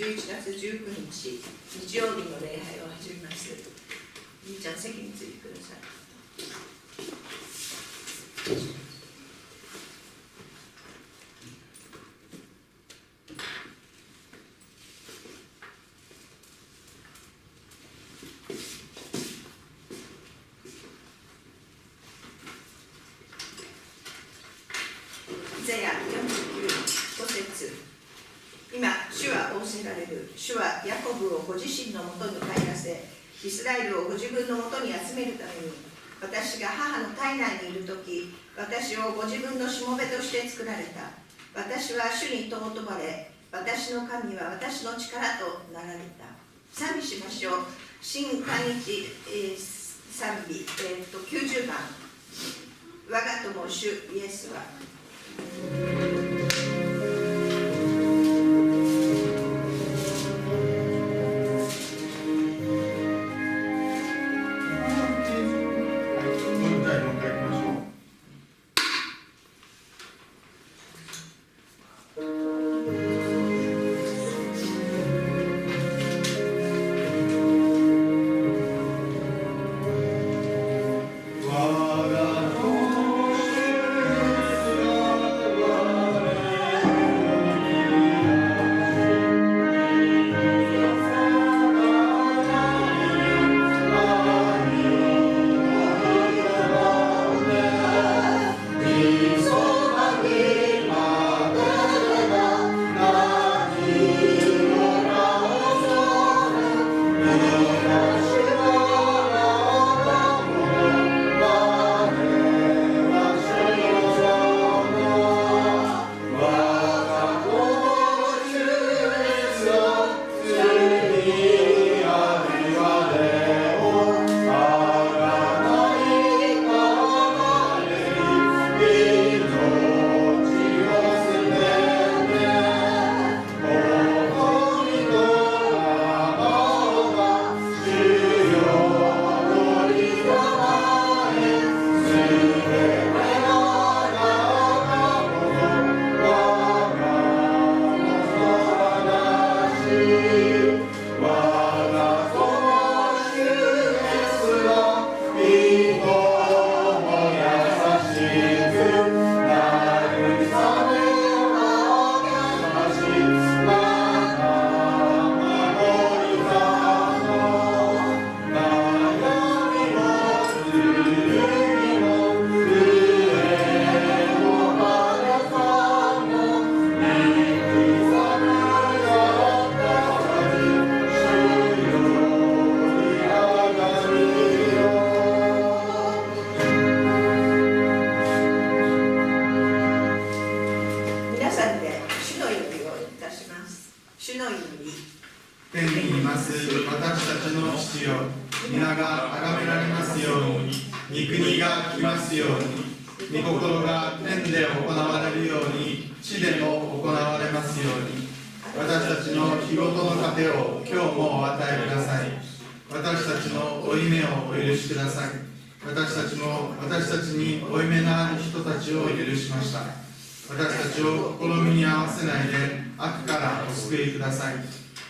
11月19日日曜日の礼拝を始めます。じいちゃん席についてください。イザヤ49、5節。今、主は仰せられる。主はヤコブをご自身のもとに帰らせ、イスラエルをご自分のもとに集めるために、私が母の体内にいるとき、私をご自分のしもべとして作られた。私は主に尊ばれ、私の神は私の力となられた。賛美しましょう。新韓日、賛美、90番。我が友主イエスは。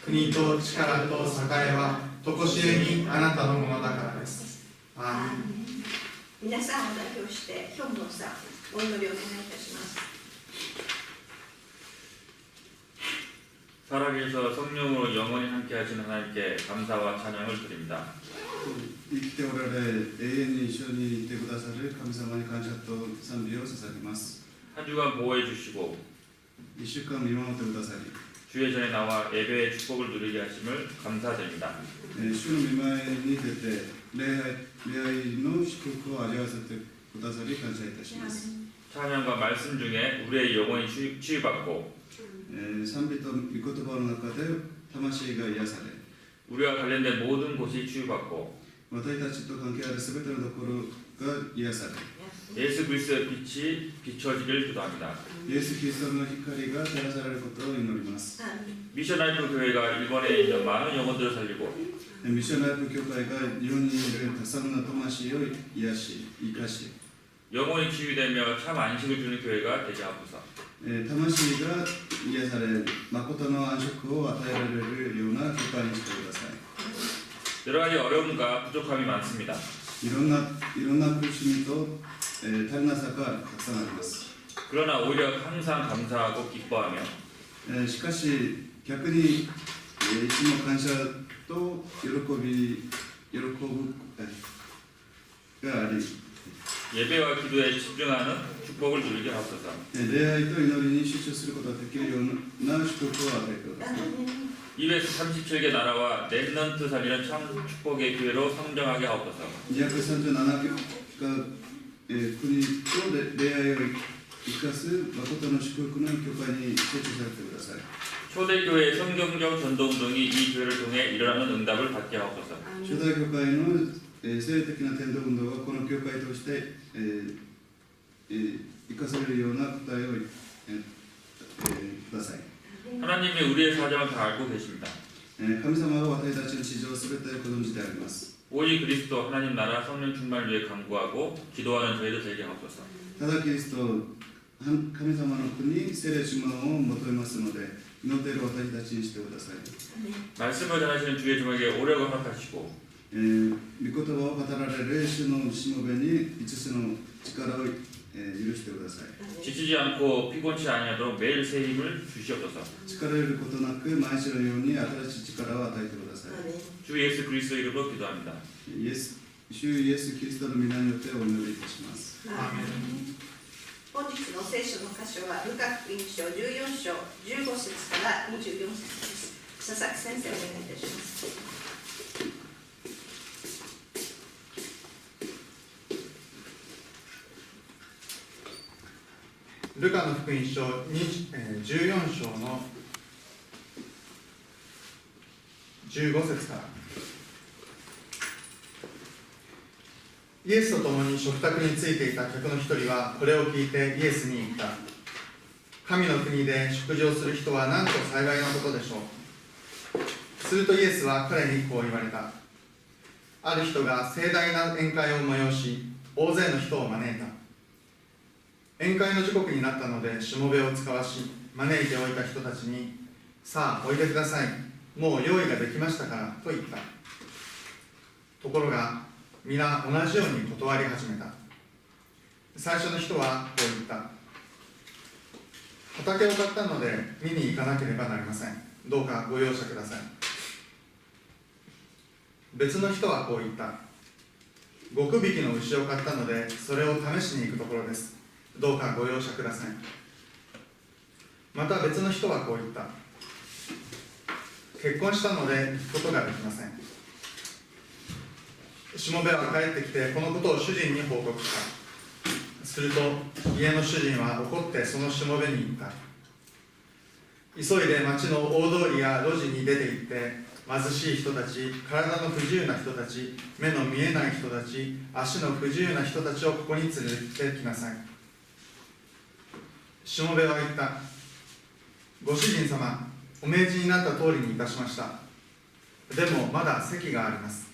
国と力と栄は常しえにあなたのものだからです。アーメン。皆さんを代表してヒョンボンさんお祈りをお願いいたします。 살아계셔 성령으로 영원히 함께 하시는 하나님께 감사와 찬양을 드립니다. 生きておられ永遠に一緒にいてくださる神様に感謝と賛美を捧げます。 한 주간 보호해 주시고 1週間見守ってくださり 주의 전에 나와 예배의 축복을 누리게 하심을 감사드립니다. 主の御前に出て礼拝の祝福を味わわせてくださり感謝いたします。 찬양과 말씀 중에 우리의 영혼이 치유받고 賛美と御言葉の中で魂が癒され 우리와 관련된 모든 곳이 치유받고 私たちと関係あるすべてのところが癒され 예수 그리스도의 빛이 비춰지길 기도합니다. イエス・キリストの光が照らされることを祈ります。 미션라이프 교회가 일본에 있는 많은 영혼들을 살리고 ミッションライフ教会が日本にいるたくさんの魂を癒し、生かし 영혼이 치유되며 참 안식을 주는 교회가 되게 하소서. 魂が癒され、誠の安息を与えられるような教会にしてください。 여러 가지 어려움과 부족함이 많습니다. いろんな苦しみと、足りなさがたくさんあります。 그러나 오히려 항상 감사하고 기뻐하며 しかし逆に、いつも感謝と喜ぶがあり、 예배와 기도에 집중하는 축복을 누리게 하옵소서. 礼拝と祈りに集中することができるような祝福を与えてください。 237개 나라와 렘넌트 살리는 참 축복의 교회로 성장하게 하옵소서. 237か国と礼拝を生かす誠の祝福の教会に成長されてください。 초대교회의 성경적 전도운동이 이 교회를 통해 일어나는 응답을 받게 하옵소서. 初代教会の性的な伝道運動はこの教会として生かされるような答えをください。 하나님이 우리의 사정을 다 알고 계십니다. 神様は私たちの事情をすべてご存知であります。 오직 그리스도 하나님 나라 성령 충만을 위해 간구하고 기도하는 저희도 되게 하옵소서. ただキリスト、神様の国、聖霊充満を求めますので、祈っている私たちにしてください。 말씀을 전하시는 주의 종에게 오력을 허락하시고 御言葉を語られる主のしもべに5つの力を許してください。 지치지 않고 피곤치 아니하도록 매일 새 힘을 주시옵소서. 疲れることなく毎日のように新しい力を与えてください。 주 예수 그리스도 이름으로 기도합니다. 主イエス・キリストの皆によってお祈りいたします。本日の聖書の箇所はルカ福音書14章15節から24節です。佐々木先生お願いいたします。 ルカの福音書14章の15節から。イエスと共に食卓についていた客の一人はこれを聞いてイエスに言った。神の国で食事をする人はなんと幸いなことでしょう。するとイエスは彼にこう言われた。ある人が盛大な宴会を催し、大勢の人を招いた。宴会の時刻になったのでしもべを使わし、招いておいた人たちに、さあおいでください、もう用意ができましたからと言った。ところが皆同じように断り始めた。最初の人はこう言った。畑を買ったので見に行かなければなりません。どうかご容赦ください。別の人はこう言った。5匹の牛を買ったのでそれを試しに行くところです。どうかご容赦ください。また別の人はこう言った。結婚したので行くことができません。しもべは帰ってきてこのことを主人に報告した。すると家の主人は怒ってそのしもべに言った。急いで町の大通りや路地に出て行って貧しい人たち、体の不自由な人たち、目の見えない人たち、足の不自由な人たちをここに連れてきなさい。しもべは言った。ご主人様、お命じになった通りにいたしました。でもまだ席があります。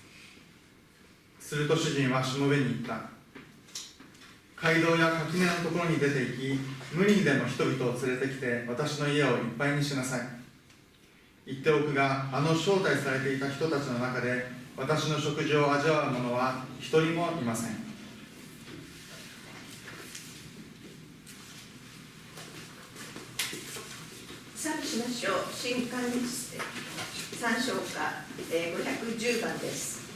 すると主人はしもべに言った。街道や垣根のところに出て行き、無理にでも人々を連れてきて私の家をいっぱいにしなさい。言っておくが、招待されていた人たちの中で私の食事を味わう者は一人もいません。賛美しましょう。新漢日3章か510番です。「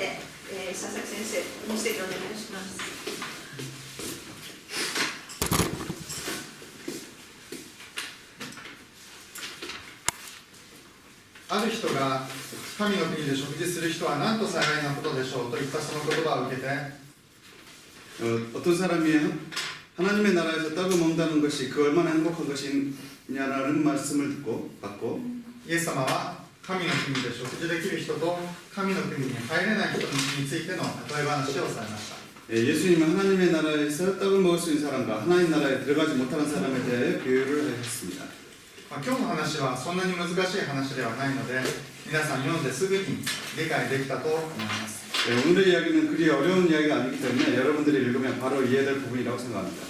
て、佐々木先生、メッセージお願いします。ある人が神の国で食事する人は何と幸いなことでしょうといったその言葉を受けて 어떤 사람이 하나님의 나라에서 떡을 먹는다는 것이 그 얼마나 행복한 것이냐라는 말씀을 받고 イエス様は神の国で食事できる人と神の国に入れない人についての例え話をされました。 예수님은 하나님의 나라에서 떡을 먹을 수 있는 사람과 하나님 나라에 들어가지 못하는 사람에 대해 비유를 했습니다. 今日の話はそんなに難しい話ではないので皆さん読んですぐに理解できたと思います。 오늘의 이야기는 그리 어려운 이야기가 아니기 때문에 여러분들이 읽으면 바로 이해될 부분이라고 생각합니다.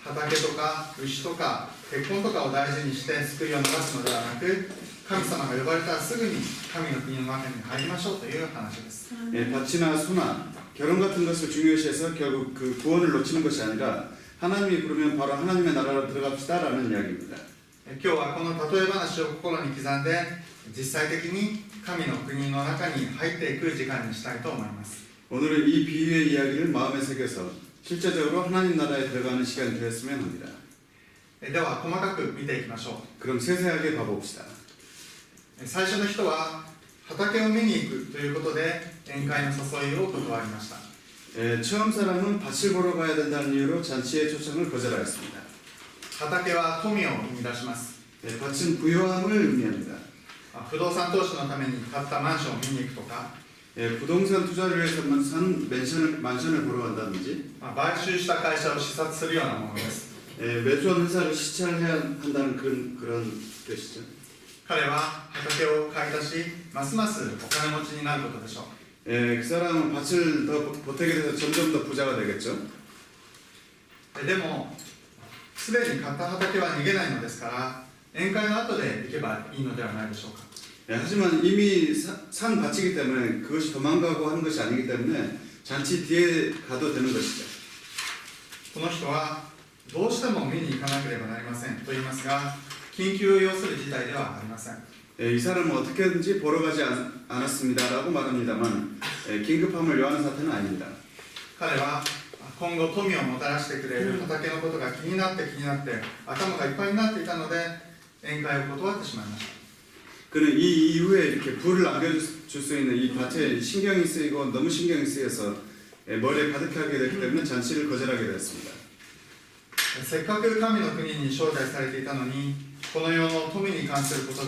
畑とか牛とか結婚とかを大事にして救いを逃すのではなく神様が呼ばれたらすぐに神の国の中に入りましょうという話です。 밭이나 소나 결혼 같은 것을 중요시해서 결국 그 구원을 놓치는 것이 아니라 하나님이 부르면 바로 하나님의 나라로 들어갑시다라는 이야기입니다. 今日はこの例え話を心に刻んで実際的に神の国の中に入っていく時間にしたいと思います。 오늘은 이 비유의 이야기를 마음에 새겨서 실제적으로 하나님 나라에 들어가는 시간이 되었으면 합니다. では細かく見ていきましょ 그럼 세세하게 봐봅시다. う。最初の人は畑を見に行くということで宴会の誘いを断りました。 처음 사람은 밭을 보러 가야 된다는 이유로 잔치의 초청을 거절하였습니다. 畑は富を生み出します。 밭은 부유함을 의미합니다. 不動産投資のために買ったマンションを見に行くとか 부동산 투자를 위해서만 산 만션을 보러 간다든지 買収した会社を視察するようなものです。 매수한 회사를 시찰해야 한다는 그런 뜻이죠. 彼は畑を買い出しますますお金持ちになることでしょう。 그 사람은 밭을 더 보태게 돼서 점점 더 부자가 되겠죠. でもすでに買った畑は逃げないのですから宴会の後で行けばいいのではないでしょうか。 하지만 이미 산 밭이기 때문에 그것이 도망가고 하는 것이 아니기 때문에 잔치 뒤에 가도 되는 것이죠. この人はどうしても見に行かなければなりませんと言いますが緊急を要する事態ではありません。 이 사람은 어떻게든지 보러 가지 않았습니다라고 말합니다만 긴급함을 요하는 사태는 아닙니다. 彼は今後富をもたらしてくれる畑のことが気になって頭がいっぱいになっていたので宴会を断ってしまいました。 그는 이 이후에 이렇게 불을 안겨줄 수 있는 이 밭에 신경이 쓰이고 너무 신경이 쓰여서 머리에 가득하게 됐기 때문에 잔치를 거절하게 되었습니다. せっかく神の国に招待されていたのにこの世の富に関すること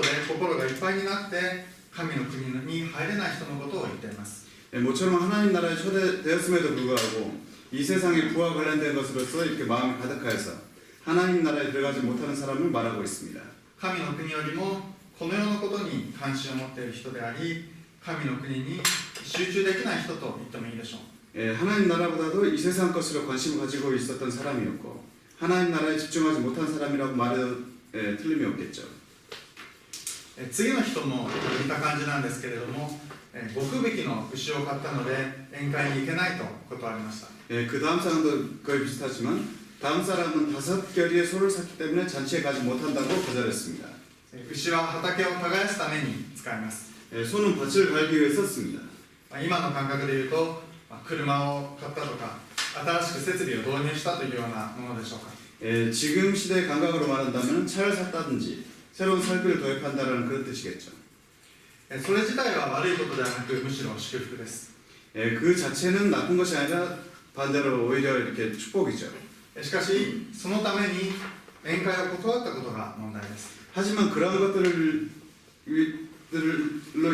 で心がいっぱいになって神の国に入れない人のことを言っています。 모처럼 하나님 나라에 초대되었음에도 불구하고 이 세상의 부와 관련된 것으로서 이렇게 마음이 가득하여서 하나님 나라에 들어가지 못하는 사람을 말하고 있습니다. 神の国よりもこの世のことに関心を持っている人であり神の国に集中できない人と言ってもいいでしょう。 하나님 나라보다도 이 세상 것으로 관심을 가지고 있었던 사람이었고 하나님 나라에 집중하지 못한 사람이라고 말해도 틀림이 없겠죠. 次の人も似た感じなんですけれども極引きの牛を買ったので宴会に行けないと断りました。 그 다음 사람도 거의 비슷하지만 다음 사람은 5결의의 소를 샀기 때문에 잔치에 가지 못한다고 거절했습니다. 牛は畑を耕すために使います。 소는 밭을 갈기 위해 썼습니다. 今の感覚でいうと車を買ったとか新しく設備を導入したというようなものでしょうか。 지금 시대의 감각으로 말한다면 차를 샀다든지 새로운 설비를 도입한다는 그런 뜻이겠죠. それ自体は悪いことではなくむしろ祝福です。 그 자체는 나쁜 것이 아니라 반대로 오히려 이렇게 축복이죠. しかしそのために宴会を断ったことが問題です。 하지만 그런 것들로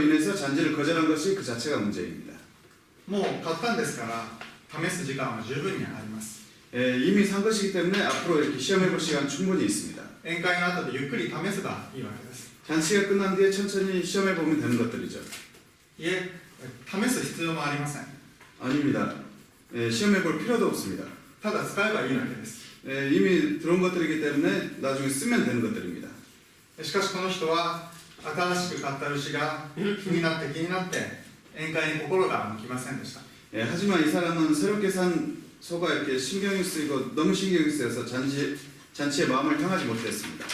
인해서 잔치를 거절한 것이 그 자체가 문제입니다. もう買ったんですから試す時間は十分にあります。 이미 산 것이기 때문에 앞으로 이렇게 시험해볼 시간 충분히 있습니다. 宴会の後でゆっくり試せばいいわけです。 잔치가 끝난 뒤에 천천히 시험해보면 되는 것들이죠. いえ、試す必要もありません。 아닙니다. 시험해볼 필요도 없습니다. ただ使えばいいわけです。 이미 들어온 것들이기 때문에 나중에 쓰면 되는 것들입니다. しかしこの人は新しく買った牛が気になって宴会に心が向きませんでした。 하지만 이 사람은 새롭게 산 소가 이렇게 신경이 쓰이고 너무 신경이 쓰여서 잔치에 마음을 향하지 못했습니다.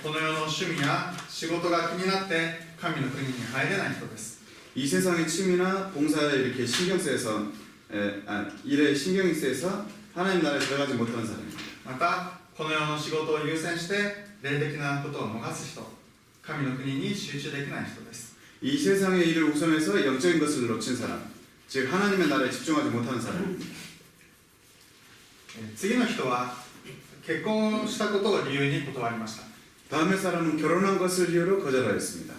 この世の趣味や仕事が気になって神の国に入れない人です。이 세상의 취미나 봉사에 이렇게 신경 쓰여서 일에 신경이 쓰여서 하나님 나라에 들어가지 못하는 사람입니다. またこの世の仕事を優先して霊的なことを逃す人、神の国に集中できない人です。 이 세상의 일을 우선해서 영적인 것을 놓친 사람, 즉 하나님의 나라에 집중하지 못하는 사람입니다. 次の人は結婚したことを理由に断りました。 다음의 사람은 결혼한 것을 이유로 거절하였습니다.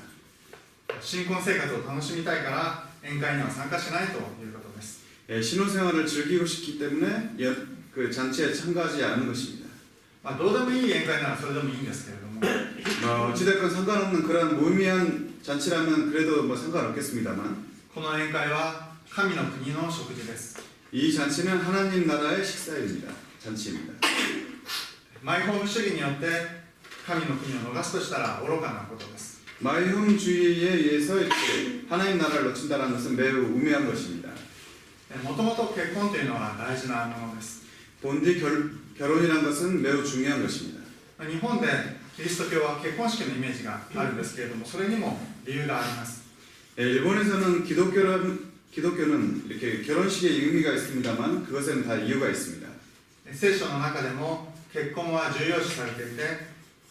新婚生活を楽しみたいから宴会には参加しないということです。 신혼생활을 즐기고 싶기 때문에 그 잔치에 참가하지 않은 것입니다. どうでもいい宴会ならそれでもいいんですけれども、 어찌됐건 상관없는 그런 무의미한 잔치라면 그래도 뭐 상관없겠습니다만 この宴会は神の国の食事です。 이 잔치는 하나님 나라의 식사입니다. 잔치입니다. マイホーム主義によって神の国を逃すとしたら愚かなことです。 마이홈주의에 의해서 이렇게 하나님 나라를 놓친다는 것은 매우 우매한 것입니다. もともと結婚というのは大事なものです。 본디 결혼이란 것은 매우 중요한 것입니다. 日本でキリスト教は結婚式のイメージがあるんですけれども、それにも理由があります。 일본에서는 기독교는 이렇게 결혼식의 의미가 있습니다만 그것에는 다 이유가 있습니다. 聖書の中でも結婚は重要視されていて、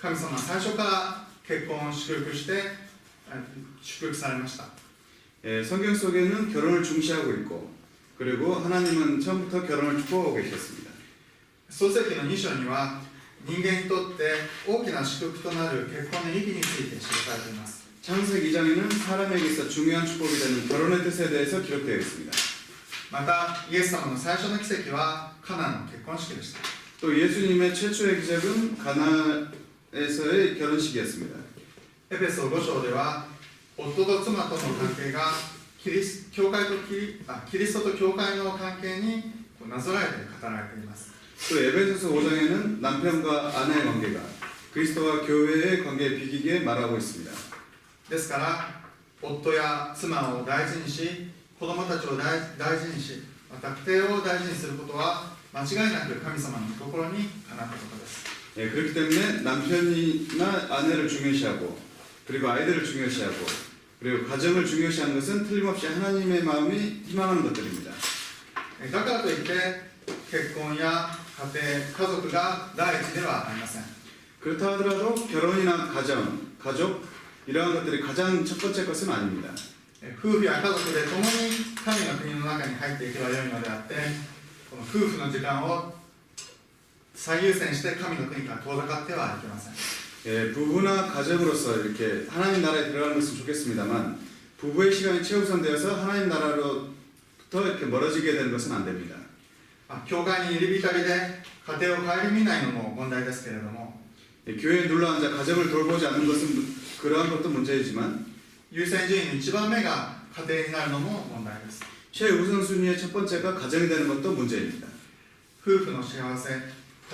神様は最初から結婚を祝福して祝福されました。 성경 속에는 결혼을 중시하고 있고 그리고 하나님은 처음부터 결혼을 축복하고 계셨습니다. 創世記の2章には人間にとって大きな祝福となる結婚の意義について記されています。 창세기 2장에는 사람에게 있어 중요한 축복이 되는 결혼의 뜻에 대해서 기록되어 있습니다. またイエス様の最初の奇跡はカナンの結婚式でした。 또 예수님의 최초의 기적은 가나에서의 결혼식이었습니다. エペソ5章では夫と妻との関係がキリストと教会の関係になぞらえて語られています。 또 에베소서 5장에는 남편과 아내의 관계가 그리스도와 교회의 관계에 비기게 말하고 있습니다. ですから夫や妻を大事にし、子供たちを大事にし、また家庭を大事にすることは間違いなく神様の心にかなったことです。 그렇기 때문에 남편이나 아내를 중요시하고 그리고 아이들을 중요시하고 그리고 가정을 중요시하는 것은 틀림없이 하나님의 마음이 희망하는 것들입니다. だからといって結婚や家庭、家族が第一ではありません。 그렇다 하더라도 결혼이나 가족 이러한 것들이 가장 첫 번째 것은 아닙니다. 夫婦や家族で共に神の国の中に入っていけばよいのであって、この夫婦の時間を最優先して神の国から遠ざかってはいけません。 부부나 가정으로서 이렇게 하나님 나라에 들어가는 것은 좋겠습니다만 부부의 시간이 최우선되어서 하나님 나라로부터 이렇게 멀어지게 되는 것은 안 됩니다. 教会に入り浸りで家庭を顧みないのも問題ですけれども、 교회에 눌러앉아 가정을 돌보지 않는 것은 그러한 것도 문제이지만 優先順位の1番目が家庭になるのも問題です。 최우선순위의 첫 번째가 가정이 되는 것도 문제입니다. 夫婦の幸せ、家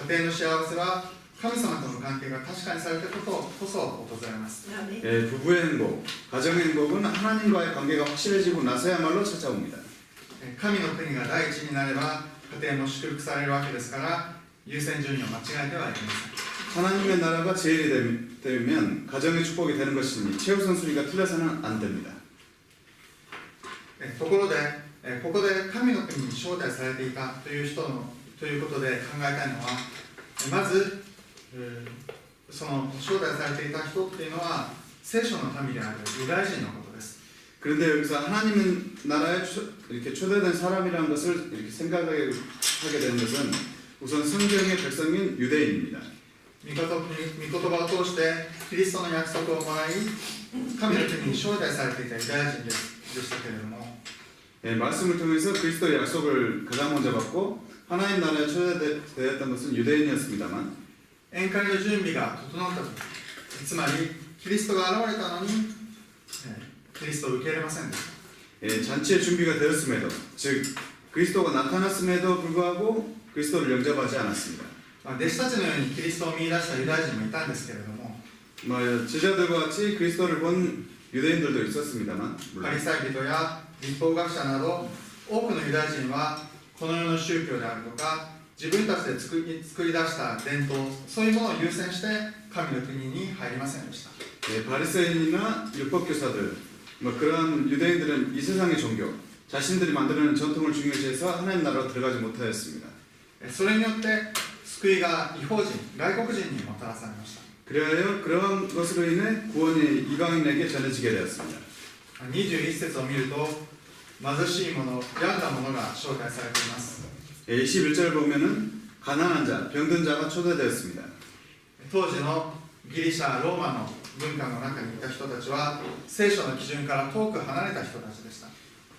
庭の幸せは神様との関係が確かにされたことこそ訪れます。 부부의 행복, 가정의 행복은 하나님과의 관계가 확실해지고 나서야말로 찾아옵니다. 神の国が第一になれば家庭も祝福されるわけですから、優先順位を間違えてはいけません。 하나님의 나라가 제일이 되면 가정의 축복이 되는 것이니 최우선순위가 틀려서는 안 됩니다. ところで、ここで神の国に招待されていたということで考えたいのは、まず、その招待されていた人っていうのは聖書の民であるユダヤ人のことです。 그런데 여기서 하나님의 나라에 이렇게 초대된 사람이라는 것을 이렇게 생각하게 되는 것은 우선 성경의 백성인 유대인입니다. 御言葉を通してキリストの約束をもらい、神の国に招待されていたユダヤ人でしたけれども、 말씀을 통해서 그리스도의 약속을 가장 먼저 받고 하나님 나라에 초대되었던 것은 유대인이었습니다만 宴会の準備が整ったとき、つまりキリストが現れたのに、キリストを受け入れませんでした。 잔치의 준비가 되었음에도 즉 그리스도가 나타났음에도 불구하고 그리스도를 영접하지 않았습니다. 弟子たちのようにキリストを見出したユダヤ人もいたんですけれども、 제자들과 같이 그리스도를 본 유대인들도 있었습니다만 パリサイ人や立法学者など多くのユダヤ人はこの世の宗教であるとか自分たちで作り出した伝統、そういうものを優先して神の国に入りませんでした。 바리새인이나 율법교사들 그러한 유대인들은 이 세상의 종교, 자신들이 만들어낸 전통을 중요시해서 하나님 나라로 들어가지 못하였습니다. それによって救いが異邦人、外国人にもたらされました。 그리하여 그러한 것으로 인해 구원이 이방인에게 전해지게 되었습니다. 21節を見ると貧しい者、病んだ者が招待されています。 21절 보면은 가난한 자, 병든 자가 초대되었습니다. 当時のギリシャ、ローマの文化の中にいた人たちは聖書の基準から遠く離れた人たちでした。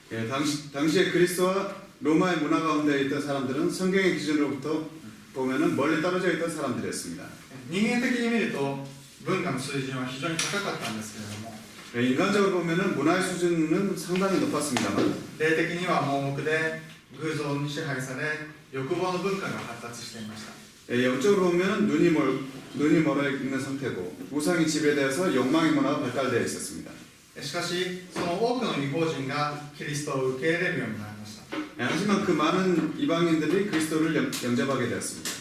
당시에 그리스도와 로마의 문화 가운데 있던 사람들은 성경의 기준으로부터 보면은 멀리 떨어져 있던 사람들이었습니다. 人間的に見ると文化の水準は非常に高かったんですけれども、 인간적으로 보면은 문화의 수준은 상당히 높았습니다만 霊的には盲目で偶像に支配され欲望の文化が発達していました。 영적으로 보면은 눈이 멀어 있는 상태고 우상이 지배되어서 욕망의 문화가 발달되어 있었습니다. しかしその多くの異邦人がキリストを受け入れるようになりました。 하지만 그 많은 이방인들이 그리스도를 영접하게 되었습니다.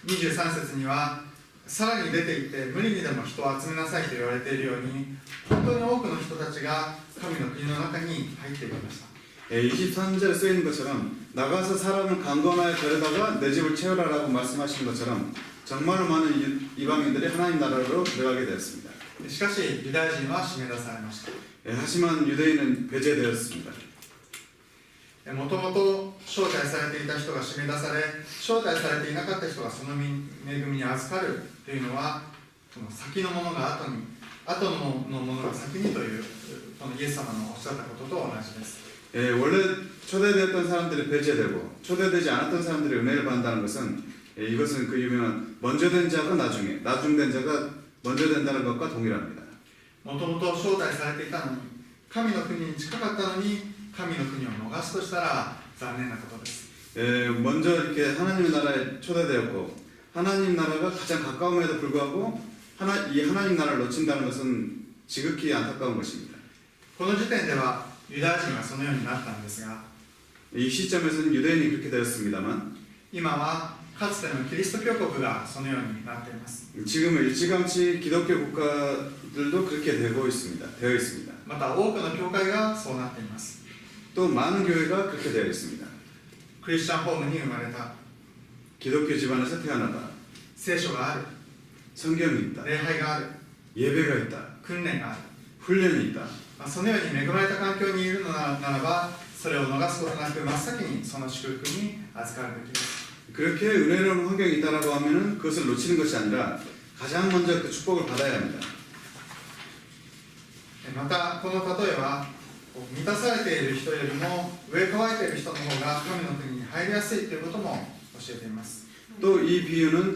23節にはさらに出て行って無理にでも人を集めなさいと言われているように、本当に多くの人たちが神の国の中に入っていきました。 23절에 쓰여있는 것처럼 나가서 사람을 강권하여 데려다가 내 집을 채우라라고 말씀하신 것처럼 정말로 많은 이방인들이 하나님 나라로 들어가게 되었습니다. しかしユダヤ人は締め出されました。 하지만 유대인은 배제되었습니다. もともと招待されていた人が締め出され、招待されていなかった人がその恵みに預かるというのは、この先のものが後のものが先にというこのイエス様のおっしゃったことと同じです。 원래 초대되었던 사람들이 배제되고 초대되지 않았던 사람들이 은혜를 받는다는 것은 이것은 그 유명한 먼저 된 자가 나중된 자가 먼저 된다는 것과 동일합니다. もともと招待されていたのに、神の国に近かったのに神の国を逃すとしたら残念なことです。 먼저 이렇게 하나님의 나라에 초대되었고 하나님 나라가 가장 가까움에도 불구하고 이 하나님 나라를 놓친다는 것은 지극히 안타까운 것입니다. この時点ではユダヤ人はそのようになったんですが、 이 시점에서는 유대인이 그렇게 되었습니다만 今はかつてのキリスト教国がそのようになっています。 지금은 일찌감치 기독교 국가들도 그렇게 되어 있습니다. また多くの教会がそうなっています。 또 많은 교회가 그렇게 되어 있습니다. クリスチャンホームに生まれた、 기독교 집안에서 태어나다 聖書がある、 성경이 있다. 礼拝がある、 예배가 있다. 訓練がある、 훈련이 있다. そのように恵まれた環境にいるのならば、それを逃すことなく真っ先にその祝福に預かるべきです。 그렇게 은혜로운 환경이 있다라고 하면은 그것을 놓치는 것이 아니라 가장 먼저 그 축복을 받아야 합니다. またこの例えは満たされている人よりも上乾いている人の方が神の国に入りやすいということも教えています。 또 이 비유는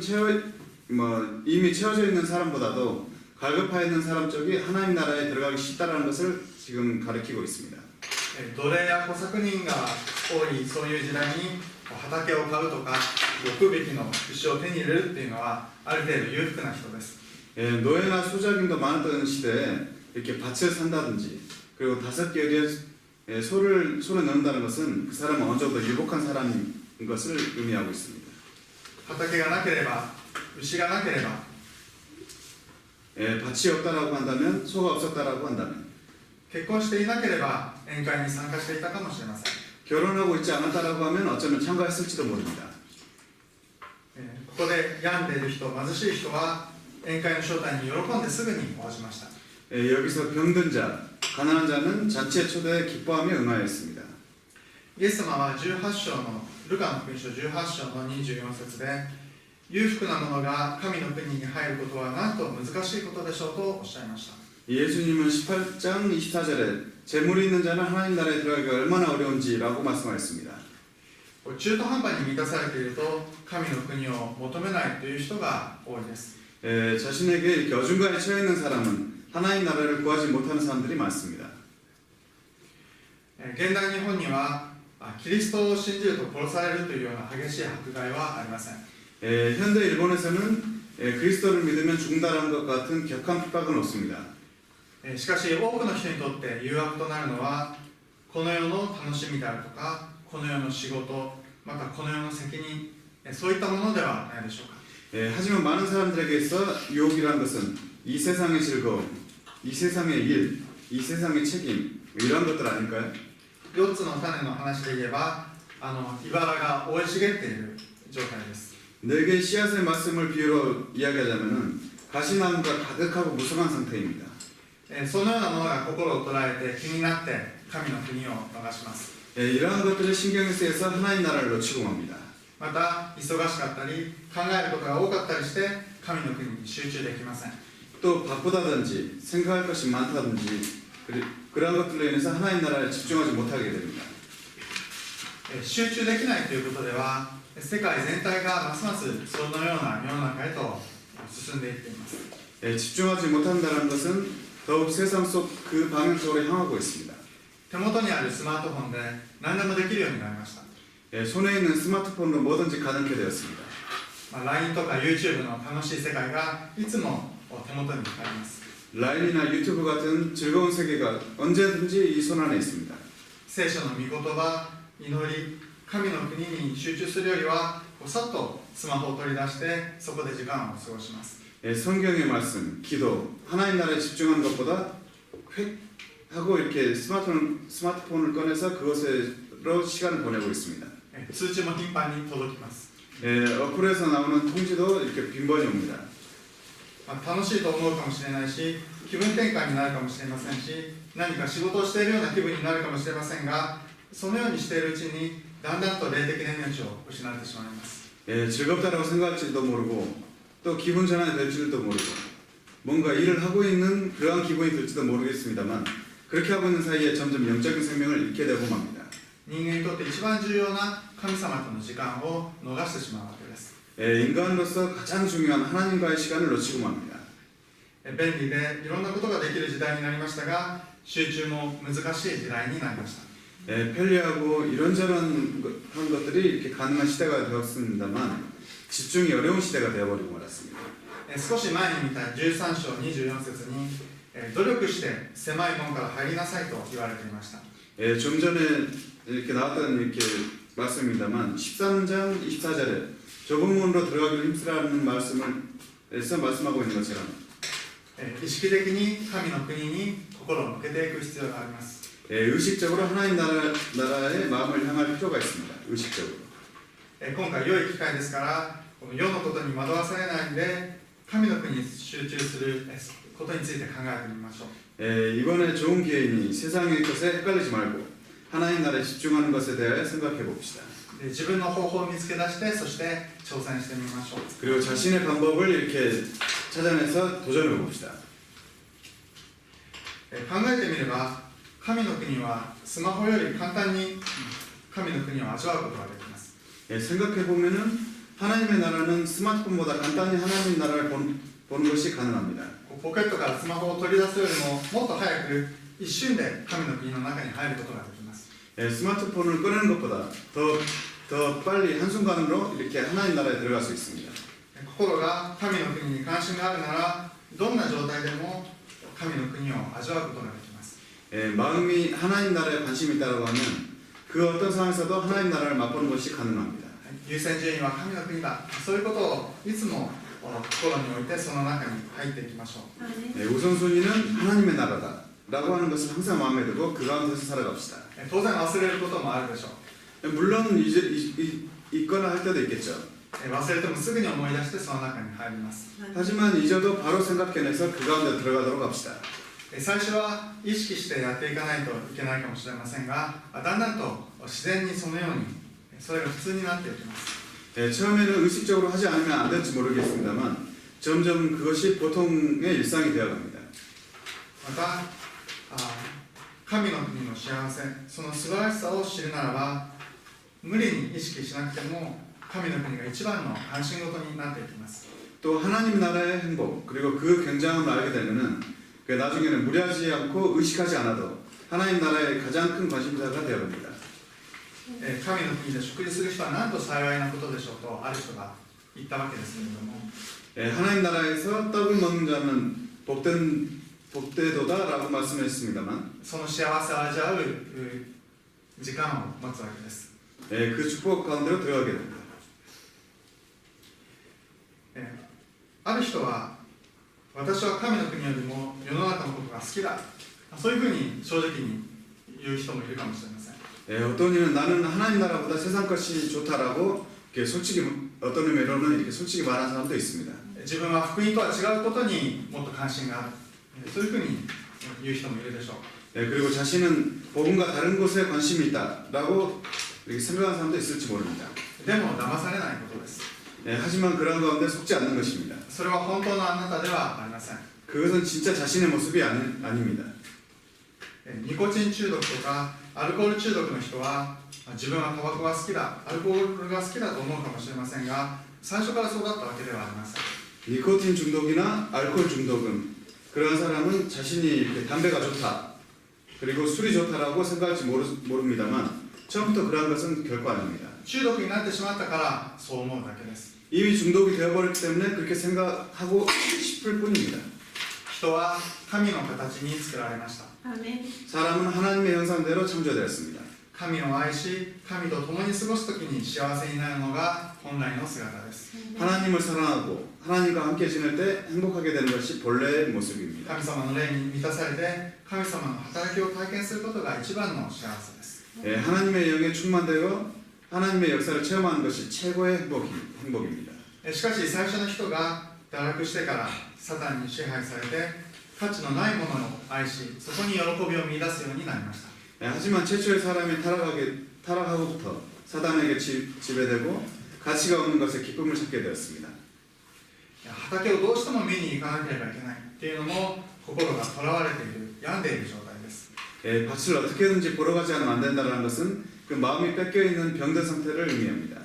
이미 채워져 있는 사람보다도 갈급하 있는 사람 쪽이 하나님 나라에 들어가기 쉽다라는 것을 지금 가리키고 있습니다. 奴隷や小作人が多いそういう時代に畑を買うとか6匹の牛を手に入れるっていうのはある程度裕福な人です。 노예나 소작임도 많았던 시대에 이렇게 밭을 산다든지 그리고 5개의 소를 넣는다는 것은 그 사람은 어느 정도 유복한 사람인 것을 의미하고 있습니다. 畑がなければ牛がなければ 밭이 없다라고 한다면 소가 없었다라고 한다면 結婚していなければ宴会に参加していたかもしれません。 결혼하고 있지 않았다라고 하면 어쩌면 참가했을지도 모릅니다. ここで病んでいる人、貧しい人は宴会の招待に喜んですぐに応じました。 여기서 병든 자, 가난한 자는 잔치의 초대에 기뻐하며 응하였습니다. イエス様は18章のルカの福音書18章の24節で、裕福な者が神の国に入ることはなんと難しいことでしょうとおっしゃいました。 예수님은 18장 24절에 재물이 있는 자는 하나님 나라에 들어가기가 얼마나 어려운지라고 말씀하셨습니다. 中途半端に満たされていると神の国を求めないという人が多いです。 자신에게 이렇게 어중간에 처해 있는 사람은 하나님 나라를 구하지 못하는 사람들이 많습니다. 現代日本にはキリストを信じると殺されるというような激しい迫害はありません。 현대 일본에서는 그리스도를 믿으면 죽는다는 것 같은 격한 핍박은 없습니다. しかし多くの人にとって誘惑となるのはこの世の楽しみであるとかこの世の仕事またこの世の責任そういったものではないでしょうか。 하지만 많은 사람들에게 있어 유혹이라는 것은 이 세상의 즐거움, 이 세상의 일, 이 세상의 책임 이런 것들 아닐까요? 4つの種の話で言えば茨が生い茂っている状態です。 4개의 씨앗의 말씀을 비유로 이야기하자면은 가시나무가 가득하고 무성한 상태입니다. そのようなものが心を捉えて気になって神の国を逃します。 이러한 것들을 신경에 쓰여서 하나님 나라를 놓치고 맙니다. また忙しかったり考えることが多かったりして神の国に集中できません。 또 바쁘다든지 생각할 것이 많다든지 그러한 것들로 인해서 하나님 나라에 집중하지 못하게 됩니다. 集中できないということでは世界全体がますますそのような世の中へと進んでいっています。 집중하지 못한다는 것은 더욱 세상 속 그 방향 쪽으로 향하고 있습니다. 手元にあるスマートフォンで何でもできるようになりました。 손에 있는 스마트폰으로 뭐든지 가능하게 되었습니다. LINE とか YouTube の楽しい世界がいつも手元にあります。 라인이나 유튜브 같은 즐거운 세계가 언제든지 이 손 안에 있습니다. 聖書の御言葉、祈り、神の国に集中するよりはさっとスマホを取り出してそこで時間を過ごします。 성경의 말씀, 기도, 하나님 나라에 집중하는 것보다 획 하고 이렇게 스마트폰을 꺼내서 그것으로 시간을 보내고 있습니다. 通知も頻繁に届きます。 어플에서 나오는 통지도 이렇게 빈번히 옵니다. 楽しいと思うかもしれないし、気分転換になるかもしれませんし、何か仕事をしているような気分になるかもしれませんが、そのようにしているうちにだんだんと霊的な命を失ってしまいます。 즐겁다라고 생각할지도 모르고 또 기분 전환이 될지도 모르고 뭔가 일을 하고 있는 그러한 기분이 들지도 모르겠습니다만 그렇게 하고 있는 사이에 점점 영적인 생명을 잃게 되고 맙니다. 人間にとって一番重要な神様との時間を逃してしまうわけです。 인간으로서 가장 중요한 하나님과의 시간을 놓치고 맙니다. 便利でいろんなことができる時代になりましたが、集中も難しい時代になりました。 편리하고 이런저런 한 것들이 이렇게 가능한 시대가 되었습니다만 집중이 어려운 시대가 되어버리고 말았습니다. 少し前に見た13章24節に努力して狭い門から入りなさいと言われていました。 좀 전에 이렇게 나왔던 이렇게 말씀입니다만 13장 24절에 좁은 문으로 들어가기를 힘쓰라는 말씀에서 말씀하고 있는 것처럼 意識的に神の国に心を向けていく必要があります。 의식적으로 하나님 나라의 마음을 향할 필요가 있습니다. 의식적으로. 今回良い機会ですからこの世のことに惑わされないで神の国に集中することについて考えてみましょう。 이번에 좋은 기회이니 세상의 것에 헷갈리지 말고 하나님 나라에 집중하는 것에 대해 생각해 봅시다. 自分の方法を見つけ出してそして挑戦してみましょう。 그리고 자신의 방법을 이렇게 찾아내서 도전해 봅시다. 考えてみれば神の国はスマホより簡単に神の国を味わうことができます。 생각해 보면은 하나님의 나라는 스마트폰보다 간단히 하나님 나라를 보는 것이 가능합니다. ポケットからスマホを取り出すよりももっと早く一瞬で神の国の中に入ることができます。 스마트폰을 꺼내는 것보다 더 빨리 한순간으로 이렇게 하나님 나라에 들어갈 수 있습니다. 心が神の国に関心があるならどんな状態でも神の国を味わうことができます。 마음이 하나님 나라에 관심이 있다고 하면 그 어떤 상황에서도 하나님 나라를 맛보는 것이 가능합니다. 優先順位は神の国だ、そういうことをいつも心に置いてその中に入っていきましょう。 우선순위는 하나님의 나라다 라고 하는 것을 항상 마음에 두고 그 가운데서 살아갑시다. 当然忘れることもあるでしょう。 물론 있거나 할 때도 있겠죠. 忘れてもすぐに思い出してその中に入ります。 하지만 잊어도 바로 생각해내서 그 가운데 들어가도록 합시다. 最初は意識してやっていかないといけないかもしれませんが、だんだんと自然にそのようにそれが普通になっていきます。 처음에는 의식적으로 하지 않으면 안 될지 모르겠습니다만 점점 그것이 보통의 일상이 되어갑니다. また神の国の幸せ、その素晴らしさを知るならば無理に意識しなくても神の国が一番の関心事になっていきます。 또 하나님 나라의 행복 그리고 그 굉장함을 알게 되면은 나중에는 무리하지 않고 의식하지 않아도 하나님 나라의 가장 큰 관심사가 되어갑니다. 神の国で食事する人はなんと幸いなことでしょうとある人が言ったわけですけれども、 하나님 나라에서 떡을 먹는 자는 복되도다라고 말씀했습니다만 その幸せを味わう時間を持つわけです。 그 축복 가운데로 들어가게 됩니다. ある人は私は神の国よりも世の中のことが好きだ、そういうふうに正直に言う人もいるかもしれません。 어떤 이는 나는 하나님 나라보다 세상 것이 좋다라고 이렇게 솔직히 어떤 의미로는 이렇게 솔직히 말하는 사람도 있습니다. 自分は福音とは違うことにもっと関心がある、そういうふうに言う人もいるでしょう。 그리고 자신은 복음과 다른 것에 관심이 있다라고 이렇게 생각하는 사람도 있을지 모릅니다. でも騙されないことです。 하지만 그런 가운데 속지 않는 것입니다. それは本当のあなたではありません。 그것은 진짜 자신의 모습이 아닙니다. ニコチン中毒とかアルコール中毒の人は自分はタバコが好きだ、アルコールが好きだと思うかもしれませんが、最初からそうだったわけではありません。 니코틴 중독이나 알코올 중독은 그런 사람은 자신이 이렇게 담배가 좋다 그리고 술이 좋다라고 생각할지 모릅니다만 처음부터 그러한 것은 결코 아닙니다. 中毒になってしまったからそう思うだけです。 이미 중독이 되어버렸기 때문에 그렇게 생각하고 싶을 뿐입니다. 人は神の形に作られました。 사람은 하나님의 형상대로 창조되었습니다. 神を愛し、神と共に過ごすときに幸せになるのが本来の姿です。 하나님을 사랑하고 하나님과 함께 지낼 때 행복하게 되는 것이 본래의 모습입니다. 神様の霊に満たされて、神様の働きを体験することが一番の幸せです。 하나님의 영에 충만되어 하나님의 역사를 체험하는 것이 최고의 행복입니다. しかし最初の人が堕落してからサタンに支配されて、価値のないものを愛し、そこに喜びを見出すようになりました。 하지만 최초의 사람이 타락하고부터 사단에게 지배되고 가치가 없는 것에 기쁨을 찾게 되었습니다. 畑をどうしても見に行かなければいけないっていうのも心がとらわれている、病んでいる状態です。 밭을 어떻게든지 보러 가지 않으면 안 된다는 것은 그 마음이 뺏겨있는 병든 상태를 의미합니다.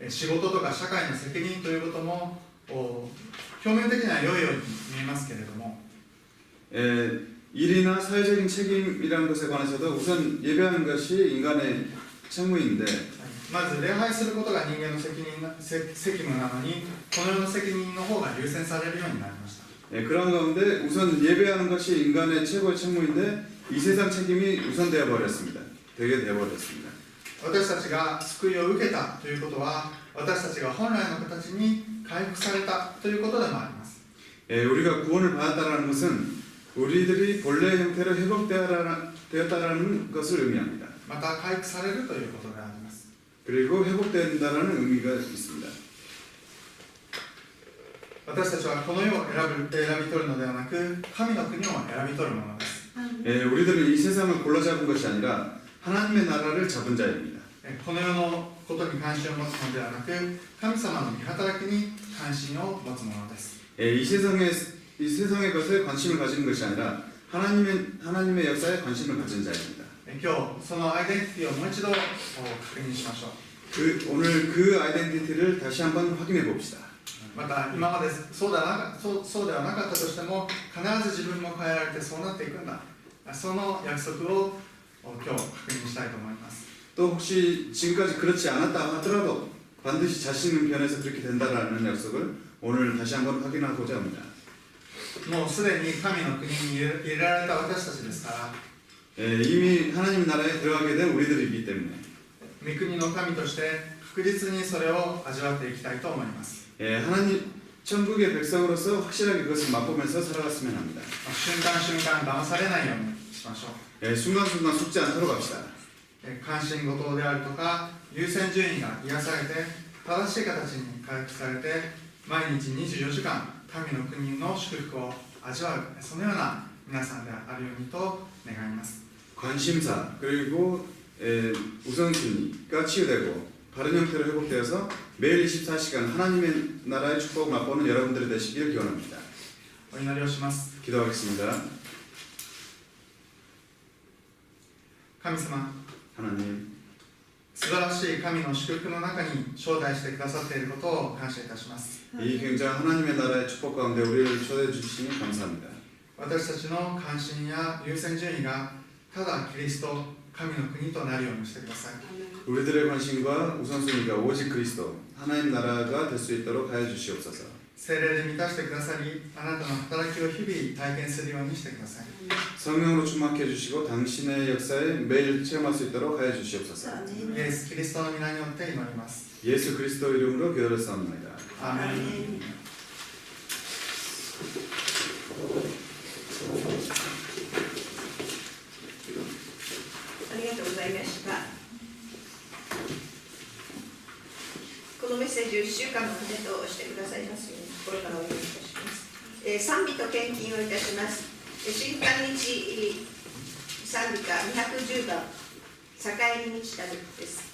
仕事とか社会の責任ということも表面的には良いように見えますけれども、 일이나 사회적인 책임이라는 것에 관해서도 우선 예배하는 것이 인간의 책무인데 まず礼拝することが人間の責務なのに、この世の責任の方が優先されるようになりました。 그런 가운데 우선 예배하는 것이 인간의 최고의 책무인데 이 세상 책임이 우선되어 버렸습니다. 되게 되어 버렸습니다. 私たちが救いを受けたということは、私たちが本来の形に回復されたということでもあります。 우리가 구원을 받았다는 것은 우리들이 본래의 형태로 회복되었다는 것을 의미합니다. また回復されるということであります。 그리고 회복된다는 의미가 있습니다. 私たちはこの世を選び取るのではなく、神の国を選び取るものです。 우리들은 이 세상을 골라 잡은 것이 아니라 하나님의 나라를 잡은 자입니다. この世のことに関心を持つのではなく、神様の御働きに関心を持つものです。 이 세상의 것에 관심을 가지는 것이 아니라 하나님의 역사에 관심을 가진 자입니다. 今日そのアイデンティティをもう一度確認しましょう。 오늘 그 아이덴티티를 다시 한번 확인해 봅시다. また今までそうではなかったとしても、必ず自分も変えられてそうなっていくんだ、その約束を今日確認したいと思います。 또 혹시 지금까지 그렇지 않았다 하더라도 반드시 자신은 변해서 그렇게 된다라는 약속을 오늘 다시 한번 확인하고자 합니다. もうすでに神の国に入れられた私たちですから、 이미 하나님 나라에 들어가게 된 우리들이기 때문에 御国の神として確実にそれを味わっていきたいと思います。 하나님 천국의 백성으로서 확실하게 그것을 맛보면서 살아갔으면 합니다. 瞬間瞬間騙されないようにしましょう。 순간순간 속지 않도록 합시다. 関心事であるとか優先順位が癒されて正しい形に回復されて毎日24時間神の国の祝福を味わう、そのような皆さんであるようにと願います。 관심사 그리고 우선순위가 치유되고 바른 형태로 회복되어서 매일 24시간 하나님의 나라의 축복을 맛보는 여러분들이 되시길 기원합니다. お祈りをします。 기도하겠습니다. 神様、 하나님 素晴らしい神の祝福の中に招待してくださっていることを感謝いたします。 이 굉장한 하나님의 나라의 축복 가운데 우리를 초대해 주시니 감사합니다. 私たちの関心や優先順位がただキリスト、神の国となるようにしてください。 우리들의 관심과 우선순위가 오직 그리스도 하나님 나라가 될 수 있도록 하여 주시옵소서. 聖霊で満たしてくださり、あなたの働きを日々体験するようにしてください。 성령으로 충만케 해주시고 당신의 역사에 매일 체험할 수 있도록 하여 주시옵소서. イエス・キリストの皆によって祈ります。 예수 그리스도 이름으로 기도했사옵나이다. アーメン。いました。このメッセージを1週間の糧としてくださいますように心からお祈りいたします。賛美と献金をいたします。新韓日賛美歌210番、栄に満ちたるです。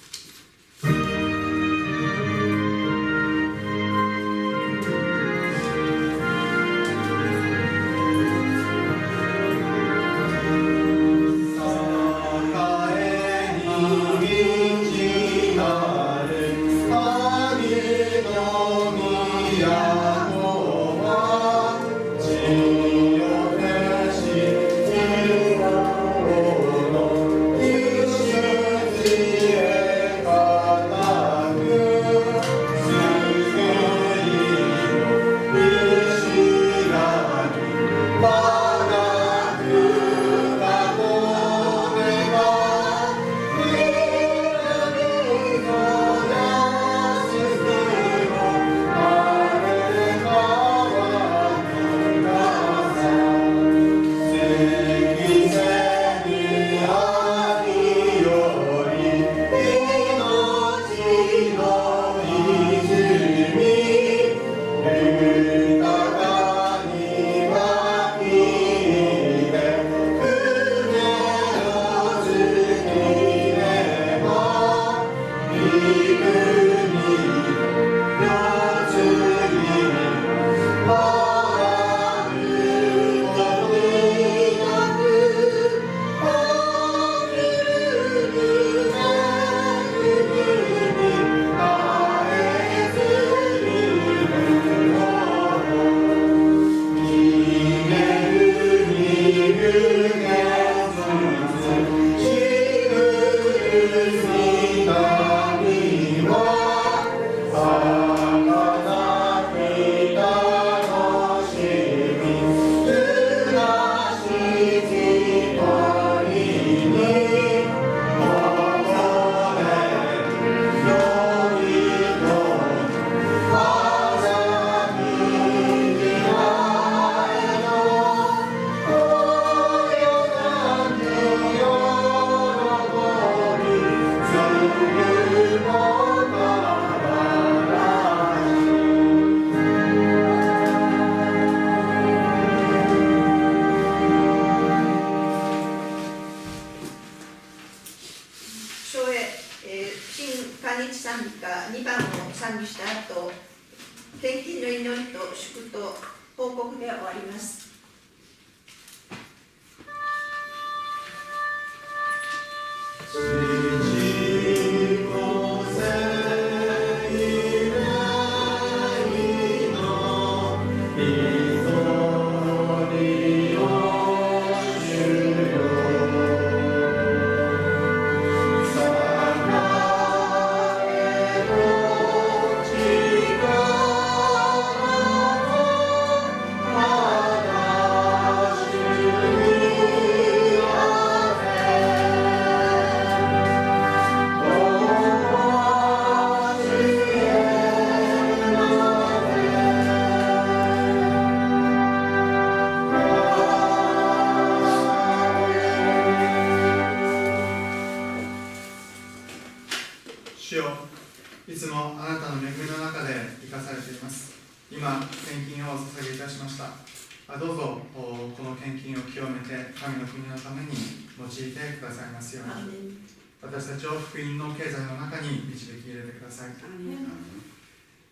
どうぞこの献金を清めて神の国のために用いてくださいますように、私たちを福音の経済の中に導き入れてください。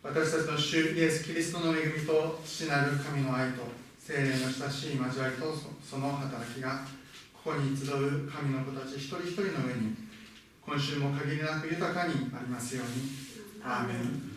私たちの主イエス・キリストの恵みと父なる神の愛と聖霊の親しい交わりとその働きがここに集う神の子たち一人一人の上に今週も限りなく豊かにありますように。アーメン。